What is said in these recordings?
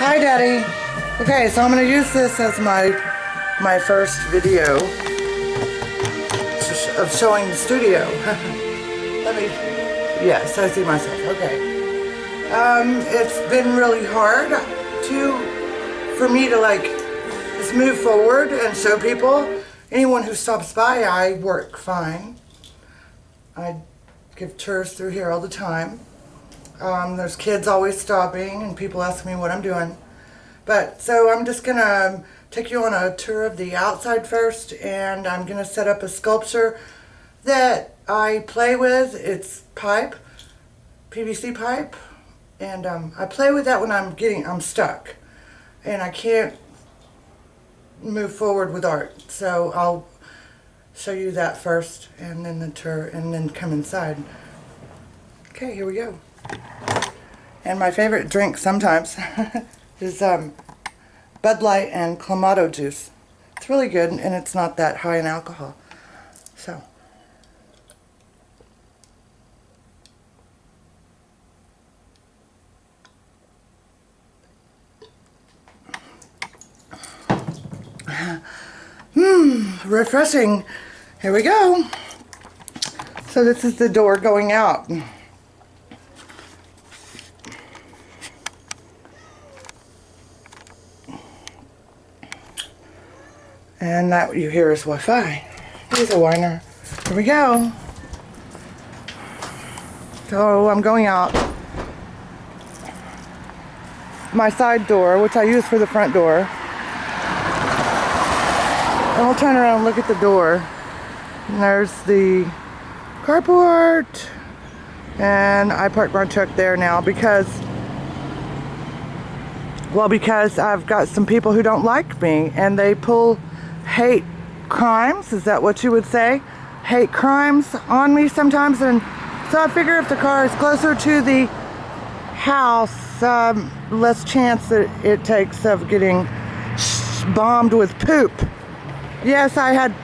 Hi, Daddy. Okay, so I'm going to use this as my first video of showing the studio. Let me, yes, I see myself. Okay. It's been really hard for me to like just move forward and show people. Anyone who stops by, I work fine. I give tours through here all the time. There's kids always stopping and people ask me what I'm doing. But so I'm just gonna take you on a tour of the outside first, and I'm gonna set up a sculpture that I play with. It's pipe, PVC pipe, and I play with that when I'm stuck and I can't move forward with art. So I'll show you that first, and then the tour, and then come inside. Okay, here we go. And my favorite drink sometimes is Bud Light and Clamato juice. It's really good, and it's not that high in alcohol. So. Refreshing. Here we go. So this is the door going out. And that you hear is Wi-Fi. Here's a whiner. Here we go. So I'm going out. My side door, which I use for the front door. And we'll turn around and look at the door. And there's the carport. And I parked my truck there now because I've got some people who don't like me, and they pull hate crimes, is that what you would say? Hate crimes on me sometimes, and so I figure if the car is closer to the house, less chance that it takes of getting bombed with poop. Yes, I had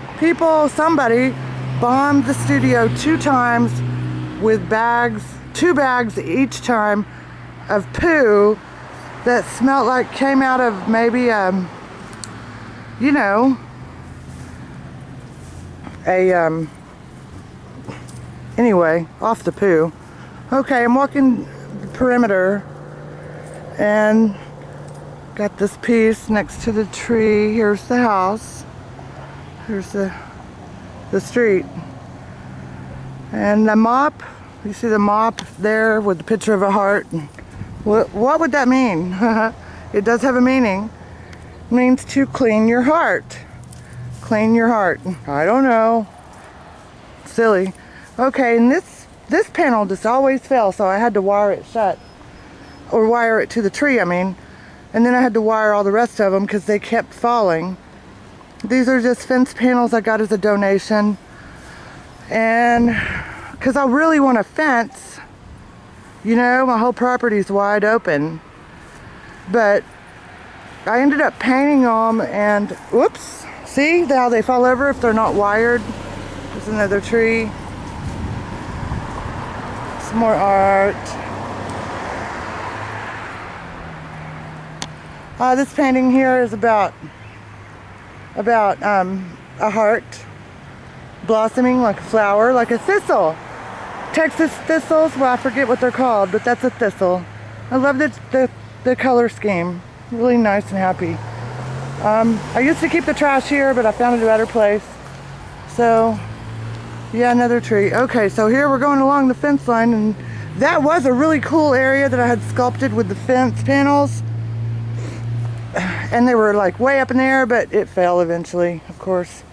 somebody bombed the studio 2 times with two bags each time of poo that smelled like came out of maybe you know, anyway, off the poo. Okay, I'm walking the perimeter and got this piece next to the tree. Here's the house. Here's the street. And the mop, you see the mop there with the picture of a heart. What would that mean? It does have a meaning. It means to clean your heart. Clean your heart. I don't know. Silly. Okay, and this panel just always fell, so I had to wire it shut. Or wire it to the tree, I mean. And then I had to wire all the rest of them because they kept falling. These are just fence panels I got as a donation. And because I really want a fence, you know, my whole property's wide open. But I ended up painting them, and whoops, see how they fall over if they're not wired. There's another tree. Some more art. This painting here is about a heart blossoming like a flower, like a thistle. Texas thistles, well, I forget what they're called, but that's a thistle. I love the color scheme. Really nice and happy. I used to keep the trash here, but I found a better place. So, yeah, another tree. Okay, so here we're going along the fence line, and that was a really cool area that I had sculpted with the fence panels. And they were like way up in the air, but it fell eventually, of course.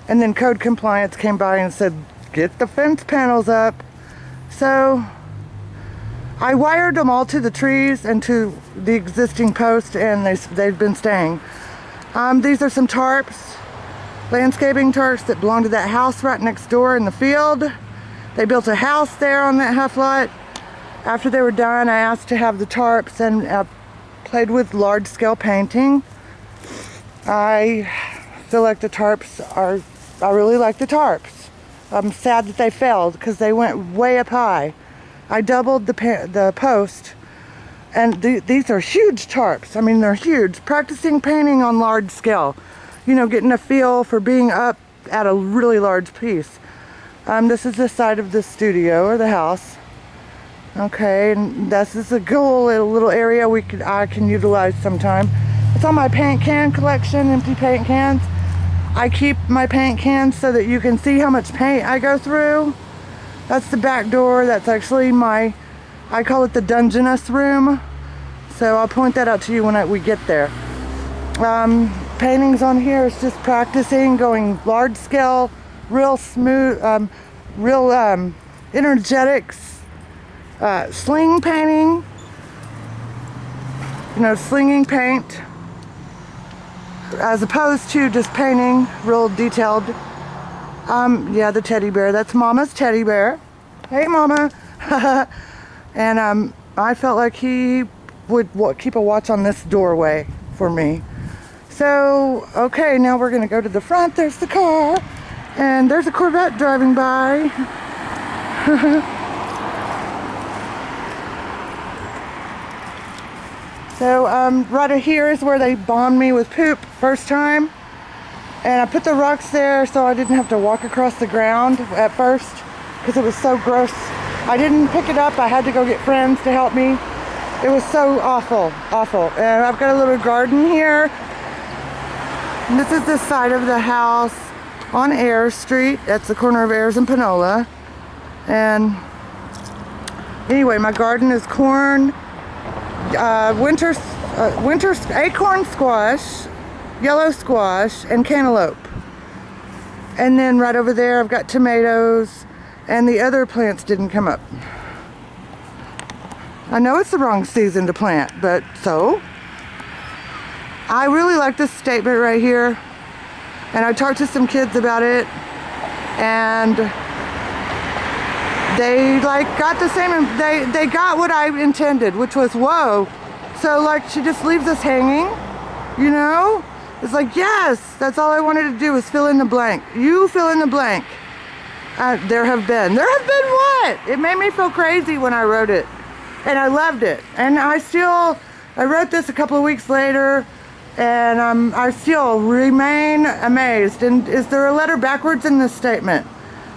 And then code compliance came by and said, get the fence panels up. So I wired them all to the trees and to the existing post, and they've been staying. These are some tarps, landscaping tarps that belong to that house right next door in the field. They built a house there on that half lot. After they were done, I asked to have the tarps, and played with large scale painting. I feel like the tarps I really like the tarps. I'm sad that they failed because they went way up high. I doubled the post And these are huge tarps. I mean, they're huge. Practicing painting on large scale. You know, getting a feel for being up at a really large piece. This is the side of the studio or the house. Okay, and this is a cool little area I can utilize sometime. It's on my paint can collection, empty paint cans. I keep my paint cans so that you can see how much paint I go through. That's the back door. That's actually I call it the Dungeness room. So I'll point that out to you when we get there. Paintings on here is just practicing, going large scale, real smooth, real energetics, sling painting, you know, slinging paint, as opposed to just painting real detailed. Yeah, the teddy bear, that's Mama's teddy bear. Hey, Mama. And I felt like he would keep a watch on this doorway for me. So, okay, now we're gonna go to the front. There's the car, and there's a Corvette driving by. So, right here is where they bombed me with poop first time. And I put the rocks there so I didn't have to walk across the ground at first, because it was so gross. I didn't pick it up. I had to go get friends to help me. It was so awful, awful. And I've got a little garden here. And this is the side of the house on Ayers Street. That's the corner of Ayers and Panola. And anyway, my garden is corn, winter acorn squash, yellow squash, and cantaloupe. And then right over there I've got tomatoes, and the other plants didn't come up. I know it's the wrong season to plant, but so. I really like this statement right here, and I talked to some kids about it, and they got the same, they got what I intended, which was whoa. So like she just leaves us hanging, you know? It's like, yes, that's all I wanted to do was fill in the blank. You fill in the blank. There have been what? It made me feel crazy when I wrote it, and I loved it. And I wrote this a couple of weeks later, and I still remain amazed. And is there a letter backwards in this statement?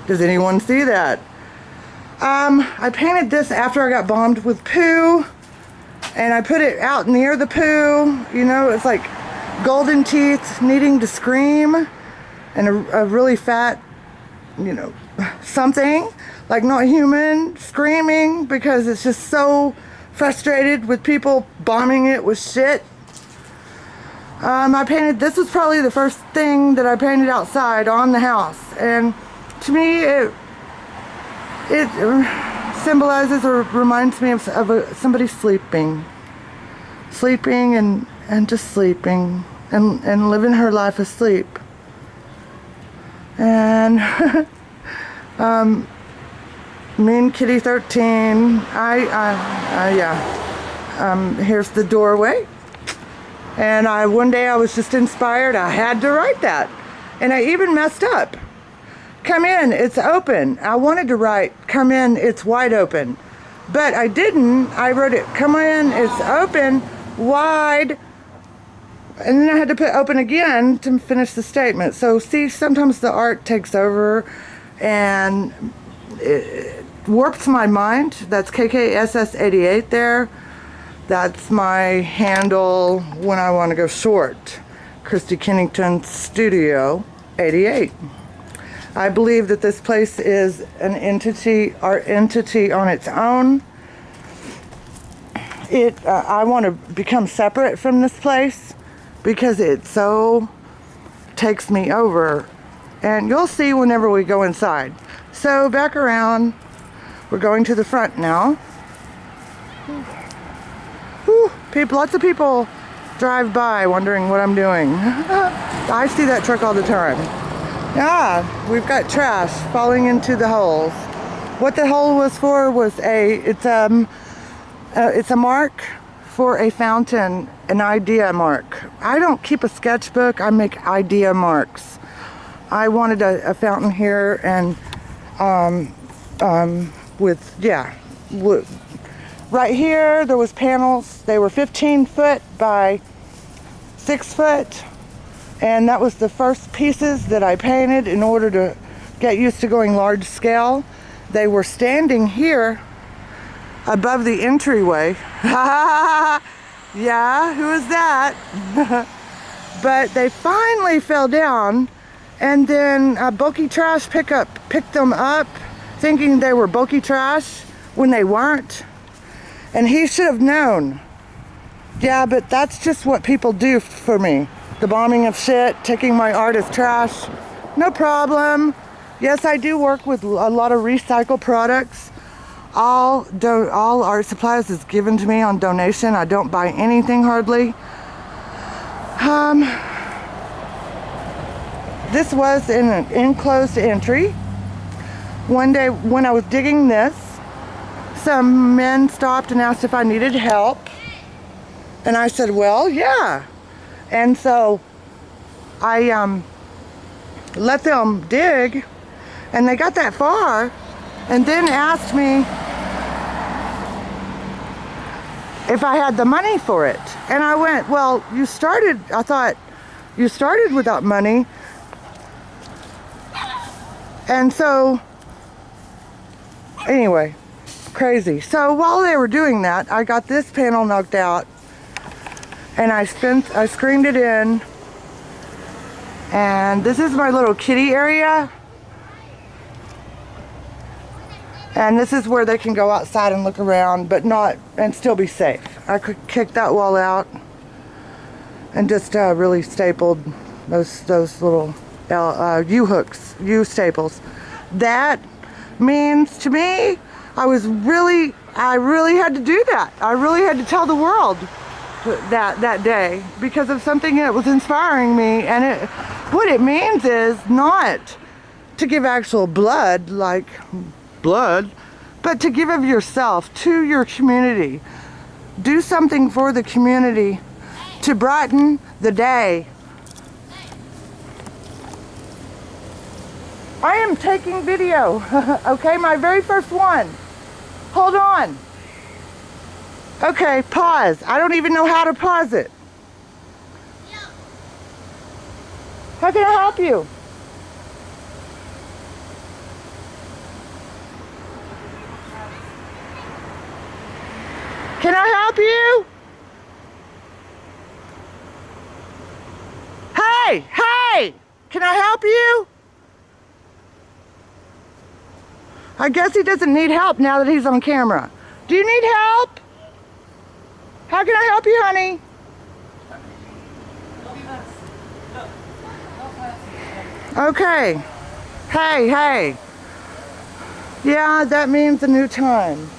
Does anyone see that? I painted this after I got bombed with poo, and I put it out near the poo. You know, it's like golden teeth needing to scream, and a really fat, you know, something like not human screaming because it's just so frustrated with people bombing it with shit. I painted, this was probably the first thing that I painted outside on the house, and to me it symbolizes or reminds me of somebody sleeping and just sleeping and living her life asleep. And me and Kitty 13, here's the doorway. And one day I was just inspired. I had to write that. And I even messed up. Come in, it's open. I wanted to write, come in, it's wide open. But I didn't. I wrote it, come in, it's open, wide. And then I had to put open again to finish the statement. So see, sometimes the art takes over and it warps my mind. That's KKSS88 there. That's my handle when I want to go short. Kristi Kennington Studio 88. I believe that this place is an entity, art entity on its own. I want to become separate from this place because it so takes me over. And you'll see whenever we go inside. So back around, we're going to the front now. Whew, lots of people drive by wondering what I'm doing. I see that truck all the time. Yeah, we've got trash falling into the holes. What the hole was for was it's a mark for a fountain, an idea mark. I don't keep a sketchbook, I make idea marks. I wanted a fountain here, and Right here, there was panels. They were 15 foot by 6 foot. And that was the first pieces that I painted in order to get used to going large scale. They were standing here above the entryway. Yeah, who is that? But they finally fell down, and then a bulky trash pickup picked them up thinking they were bulky trash when they weren't. And he should have known. Yeah, but that's just what people do for me. The bombing of shit, taking my art as trash, no problem. Yes, I do work with a lot of recycled products. All art supplies is given to me on donation. I don't buy anything hardly. This was in an enclosed entry. One day when I was digging this, some men stopped and asked if I needed help. And I said, well, yeah. And so I let them dig, and they got that far, and then asked me if I had the money for it. And I went, well, I thought, you started without money. And so, anyway, crazy. So while they were doing that, I got this panel knocked out, and I screened it in. And this is my little kitty area. And this is where they can go outside and look around, but and still be safe. I could kick that wall out and just really stapled those little U-hooks, U-staples. That means to me, I really had to do that. I really had to tell the world that day because of something that was inspiring me. And what it means is not to give actual blood, but to give of yourself to your community. Do something for the community to brighten the day. I am taking video, okay, my very first one. Hold on. Okay, pause. I don't even know how to pause it. How can I help you? Can I help you? Hey! Can I help you? I guess he doesn't need help now that he's on camera. Do you need help? How can I help you, honey? Okay. Hey. Yeah, that means a new time.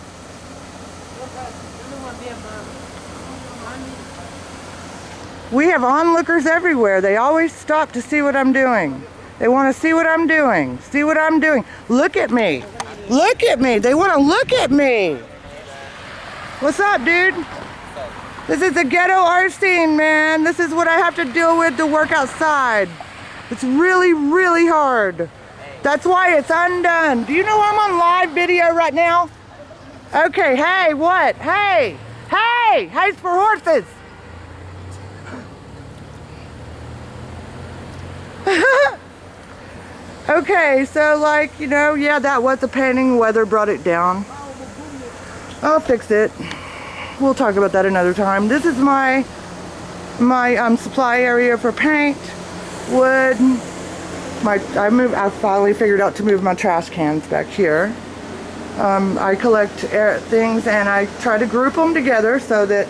We have onlookers everywhere. They always stop to see what I'm doing. They want to see what I'm doing. See what I'm doing. Look at me. Look at me. They want to look at me. What's up, dude? This is a ghetto art scene, man. This is what I have to deal with to work outside. It's really, really hard. That's why it's undone. Do you know I'm on live video right now? Okay, hey, what? Hey, hay's for horses. Okay, so yeah, that was a painting. Weather brought it down. I'll fix it. We'll talk about that another time. This is my supply area for paint, wood. I finally figured out to move my trash cans back here. I collect things and I try to group them together so that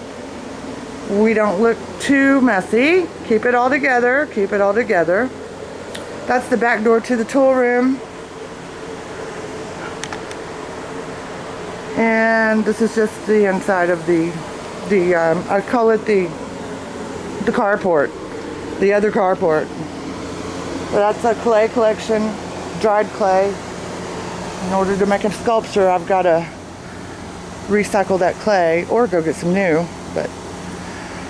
we don't look too messy. Keep it all together. Keep it all together. That's the back door to the tool room. And this is just the inside of the I call it the carport, the other carport. But that's a clay collection, dried clay. In order to make a sculpture, I've got to recycle that clay or go get some new.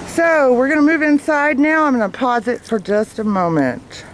So we're gonna move inside now. I'm gonna pause it for just a moment.